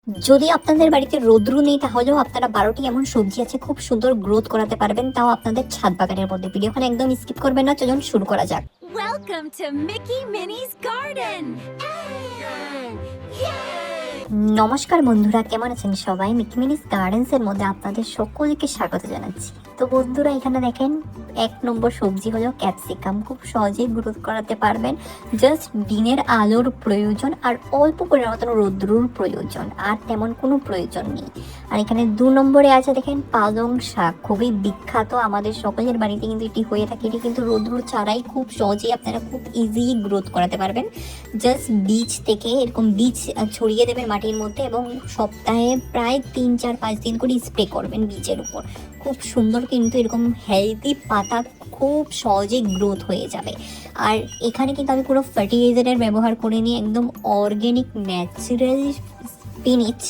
যদি আপনাদের বাড়িতে রৌদ্র নেই তাহলেও আপনারা 12টি এমন সবজি আছে খুব সুন্দর গ্রোথ করাতে পারবেন, তাও আপনাদের ছাদ বাগানের মধ্যে। ভিডিওখানে একদম স্কিপ করবেন না, চলুন শুরু করা যাক। Welcome to Mickey Minnie's Garden! নমস্কার বন্ধুরা, কেমন আছেন সবাই? মিকি মিনিস গার্ডেন্স এর মধ্যে আপনাদের সকলকে স্বাগত জানাচ্ছি। তো বন্ধুরা, এখানে দেখেন 1 নম্বর সবজি হলো ক্যাপসিকাম। খুব সহজেই গ্রোথ করাতে পারবেন, জাস্ট দিনের আলোর প্রয়োজন আর অল্প পরিমাণ রৌদ্রুর প্রয়োজন, আর তেমন কোনো প্রয়োজন নেই। আর এখানে 2 নম্বরে আছে দেখেন পালং শাক, খুবই বিখ্যাত, আমাদের সকলের বাড়িতে কিন্তু এটি হয়ে থাকে। এটি কিন্তু রৌদ্র ছাড়াই খুব সহজেই আপনারা খুব ইজি গ্রোথ করাতে পারবেন। জাস্ট বীজ থেকে এরকম বীজ ছড়িয়ে দেবেন মাটির মধ্যে এবং সপ্তাহে প্রায় 3-4-5 দিন করে স্প্রে করবেন বীজের উপর। খুব সুন্দর কিন্তু এরকম হেলদি পাতা খুব সহজেই গ্রোথ হয়ে যাবে। আর এখানে কিন্তু আমি কোনো ফার্টিলাইজারের ব্যবহার করিনি, একদম অর্গ্যানিক ন্যাচারাল স্পিনিচ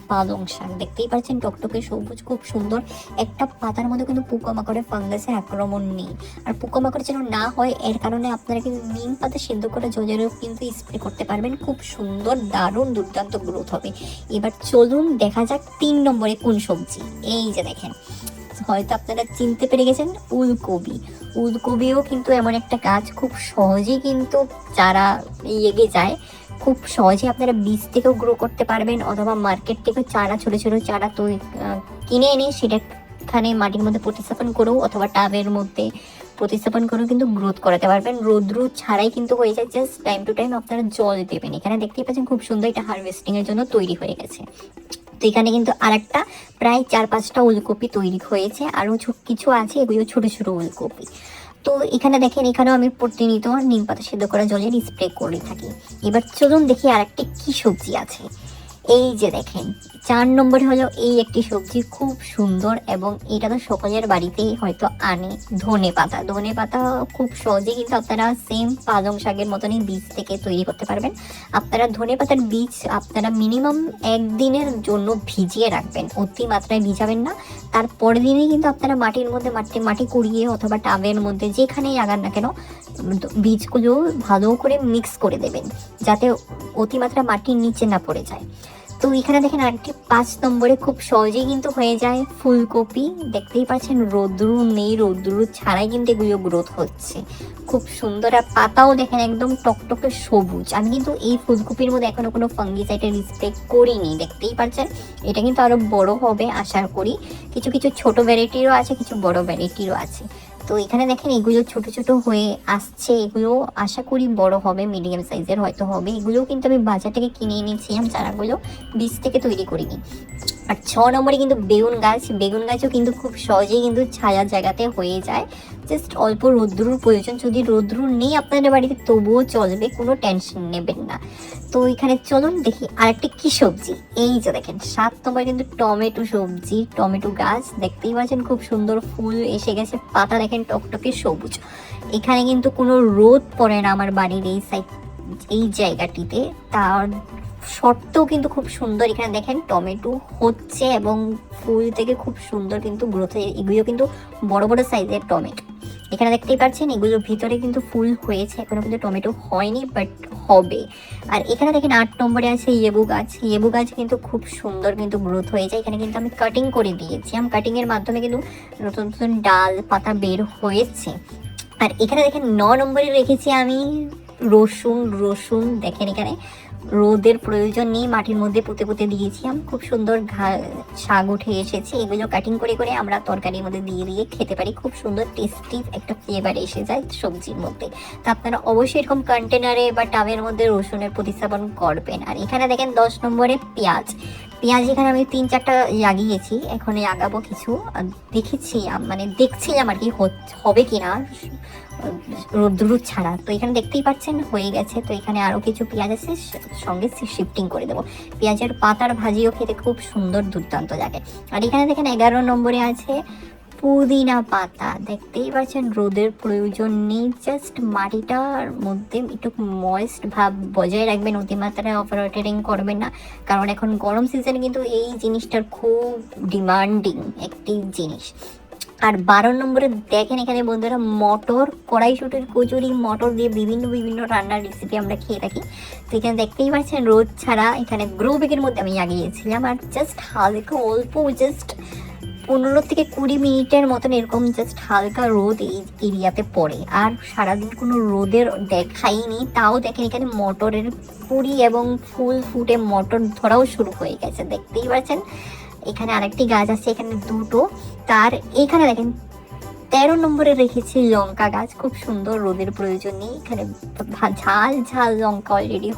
পালং শাক। দেখতেই পাচ্ছেন টকটকে সবুজ, খুব সুন্দর। একটা পাতার মধ্যে কিন্তু পোকামাকড়ের ফাঙ্গাসের আক্রমণ নেই। আর পোকামাকড় যেন না হয় এর কারণে আপনারা কিন্তু নিম পাতা সিদ্ধ করে জলেরও কিন্তু স্প্রে করতে পারবেন। খুব সুন্দর, দারুণ, দুর্দান্ত গ্রোথ হবে। এবার চলুন দেখা যাক 3 নম্বরে কোন সবজি। এই যে দেখেন, হয়তো আপনারা চিনতে পেরে গেছেন, উলকপি। উলকপিও কিন্তু এমন একটা গাছ, খুব সহজেই কিন্তু চারা এগিয়ে যায়। খুব সহজে আপনারা বীজ থেকেও গ্রো করতে পারবেন, অথবা মার্কেট থেকে চারা, ছোটো ছোটো চারা কিনে এনে সেটাখানে মাটির মধ্যে প্রতিস্থাপন করেও, অথবা টাবের মধ্যে প্রতিস্থাপন করেও কিন্তু গ্রোথ করাতে পারবেন। রৌদ্র ছাড়াই কিন্তু হয়ে যায়, জাস্ট টাইম টু টাইম আপনারা জল দেবেন। এখানে দেখতেই পাচ্ছেন খুব সুন্দর, এটা হারভেস্টিং এর জন্য তৈরি হয়ে গেছে। তো এখানে কিন্তু আরেকটা প্রায় 4-5টা উলকপি তৈরি হয়েছে, আরও কিছু আছে, এগুলো ছোটো ছোটো উলকপি। তো এখানে দেখেন, এখানেও আমি প্রতিনিয়ত নিম পাতা সিদ্ধ করা জলের স্প্রে করে থাকি। এবার চলুন দেখি আরেকটি কি সবজি আছে। এই যে দেখেন 4 নম্বরে হলো এই একটি সবজি, খুব সুন্দর, এবং এটা তো সকলের বাড়িতেই হয়তো আনে, ধনে পাতা। ধনে পাতা খুব সহজেই কিন্তু আপনারা সেম পালং শাকের মতনই বীজ থেকে তৈরি করতে পারবেন। আপনারা ধনে পাতার বীজ আপনারা মিনিমাম 1 দিনের জন্য ভিজিয়ে রাখবেন, অতি মাত্রায় ভিজাবেন না। তারপরের দিনেই কিন্তু আপনারা মাটির মধ্যে মাটি কুড়িয়ে অথবা টাবের মধ্যে যেখানেই লাগান না কেন, বীজগুলো ভালো করে মিক্স করে দেবেন, যাতে অতিমাত্রা মাটির নিচে না পড়ে যায়। তো এখানে দেখেন আরেকটি 5 নম্বরে খুব সহজেই কিন্তু হয়ে যায় ফুলকপি। দেখতেই পাচ্ছেন রৌদ্র নেই, রৌদ্র ছাড়াই কিন্তু এগুলো গ্রোথ হচ্ছে, খুব সুন্দর। আর পাতাও দেখেন একদম টকটকে সবুজ। আমি কিন্তু এই ফুলকপির মধ্যে এখনো কোনো ফাঙ্গিসাইডের স্প্রে করিনি, দেখতেই পাচ্ছেন। এটা কিন্তু আরো বড় হবে আশা করি। কিছু কিছু ছোট ভ্যারাইটিরও আছে, কিছু বড় ভ্যারাইটিরও আছে। তো এখানে দেখেন এগুলো ছোট ছোট হয়ে আসছে, এগুলো আশা করি বড় হবে, মিডিয়াম সাইজের হয়তো হবে। এগুলোও কিন্তু আমি বাজার থেকে কিনে এনেছিলাম চারাগুলো, বীজ থেকে তৈরি করিনি। আর 6 নম্বরে কিন্তু বেগুন গাছ। বেগুন গাছও কিন্তু খুব সহজেই কিন্তু ছায়া জায়গাতে হয়ে যায়, জাস্ট অল্প রৌদ্রুর প্রয়োজন। যদি রৌদ্র নেই আপনাদের বাড়িতে তবুও চলবে, কোনো টেনশন নেবেন না। তো এখানে চলুন দেখি আরেকটি কি সবজি। এই যে দেখেন 7 নম্বরে কিন্তু টমেটো সবজি, টমেটো গাছ। দেখতেই পাচ্ছেন খুব সুন্দর ফুল এসে গেছে, পাতা দেখেন টকটকে সবুজ। এখানে কিন্তু কোনো রোদ পড়ে না আমার বাড়ির এই জায়গাটিতে, তার শর্তও কিন্তু খুব সুন্দর। এখানে দেখেন টমেটো হচ্ছে এবং ফুল থেকে খুব সুন্দর কিন্তু গ্রোথ হয়ে, এগুলো কিন্তু বড় বড় সাইজের টমেটো। এখানে দেখতেই পাচ্ছেন এগুলোর ভিতরে কিন্তু ফুল হয়েছে, এখনো কিন্তু টমেটো হয়নি, বাট হবে। আর এখানে দেখেন 8 নম্বরে আছে লেবু গাছ। লেবু গাছ কিন্তু খুব সুন্দর কিন্তু গ্রোথ হয়ে যায়। এখানে কিন্তু আমি কাটিং করে দিয়েছি, কাটিং এর মাধ্যমে কিন্তু নতুন নতুন ডাল পাতা বের হয়েছে। আর এখানে দেখেন 9 নম্বরে রেখেছি আমি রসুন। দেখেন এখানে রোদের প্রয়োজন নেই, মাটির মধ্যে পুঁতে পুঁতে দিয়েছিলাম, খুব সুন্দর শাক উঠে এসেছে। এগুলো কাটিং করে করে আমরা তরকারির মধ্যে দিয়ে দিয়ে খেতে পারি, খুব সুন্দর টেস্টি একটা ফ্লেভার এসে যায় সবজির মধ্যে। তো আপনারা অবশ্যই এরকম কন্টেনারে বা টাবের মধ্যে রসুনের প্রতিস্থাপন করবেন। আর এখানে দেখেন 10 নম্বরে পেঁয়াজ। এখানে আমি 3-4টা লাগিয়েছি, এখন লাগাবো কিছু। দেখেছি দেখছিলাম আর কি হবে কিনা রৌদ্র ছাড়া। তো এখানে দেখতেই পাচ্ছেন হয়ে গেছে। তো এখানে আরো কিছু পেঁয়াজ আছে, সঙ্গে শিফটিং করে দেবো। পেঁয়াজের পাতার ভাজিও খেতে খুব সুন্দর, দুর্দান্ত লাগে। আর এখানে দেখেন 11 নম্বরে আছে পুদিনা পাতা। দেখতেই পাচ্ছেন রোদের প্রয়োজন নেই, জাস্ট মাটিটার মধ্যে একটু ময়েস্ট ভাব বজায় রাখবেন, অতিমাত্রায় ওভারওয়াটারিং করবেন না, কারণ এখন গরম সিজনে কিন্তু এই জিনিসটার খুব ডিমান্ডিং একটি জিনিস। আর 12 নম্বরে দেখেন এখানে বন্ধুরা মটর, কড়াইশুটির কচুরি, মটর দিয়ে বিভিন্ন বিভিন্ন রান্নার রেসিপি আমরা খেয়ে থাকি। তো এখানে দেখতেই পাচ্ছেন রোদ ছাড়া এখানে গ্রো ব্যাগের মধ্যে আমি লাগিয়েছিলাম, আর জাস্ট হালকা অল্প জাস্ট 15 থেকে 20 মিনিটের মতন এরকম জাস্ট হালকা রোদ এই এরিয়াতে পড়ে, আর সারাদিন কোনো রোদের দেখাইনি। তাও দেখেন এখানে মটরের কুড়ি এবং ফুল ফুটে মটর ধরাও শুরু হয়ে গেছে, দেখতেই পাচ্ছেন। এখানে আরেকটি গাছ আছে, এখানে দুটো। তার এখানে দেখেন 13 নম্বরে রেখেছি লঙ্কা গাছ, খুব সুন্দর, রোদের প্রয়োজন নেই এখানে। ঝাল ঝাল লঙ্কা অলরেডি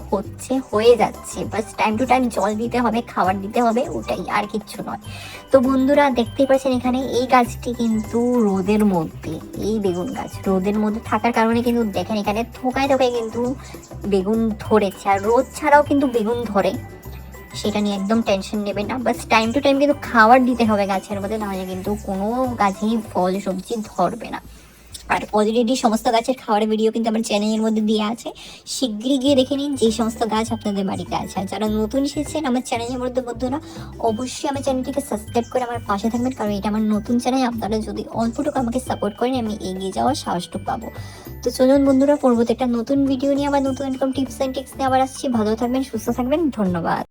হয়ে যাচ্ছে, বাস টাইম টু টাইম জল দিতে হবে, খাবার দিতে হবে, ওটাই, আর কিচ্ছু নয়। তো বন্ধুরা দেখতেই পাচ্ছেন এখানে এই গাছটি কিন্তু রোদের মধ্যে, এই বেগুন গাছ রোদের মধ্যে থাকার কারণে কিন্তু দেখেন এখানে থোকায় থোকায় কিন্তু বেগুন ধরেছে, আর রোদ ছাড়াও কিন্তু বেগুন ধরে, সেটা নিয়ে একদম টেনশন নেবেন না। বাস টাইম টু টাইম কিন্তু খাবার দিতে হবে গাছের মধ্যে, নাহলে কিন্তু কোনো গাছেই ফল সবজি ধরবে না। আর অলরেডি সমস্ত গাছের খাবারের ভিডিও কিন্তু আমার চ্যানেলের মধ্যে দেওয়া আছে, শিগগিরই গিয়ে দেখে নিন যে সমস্ত গাছ আপনাদের বাড়িতে আছে। আর যারা নতুন এসেছেন আমার চ্যানেলের মধ্যে বন্ধুরা, অবশ্যই আমার চ্যানেলটিকে সাবস্ক্রাইব করে আমার পাশে থাকবেন, কারণ এটা আমার নতুন চ্যানেল। আপনারা যদি অল্পটুকু আমাকে সাপোর্ট করেন, আমি এগিয়ে যাওয়ার সাহসটুকু পাবো। তো চলুন বন্ধুরা, পরবর্তী একটা নতুন ভিডিও নিয়ে আবার নতুন এরকম টিপস অ্যান্ড ট্রিক্স নিয়ে আবার আসছি। ভালো থাকবেন, সুস্থ থাকবেন, ধন্যবাদ।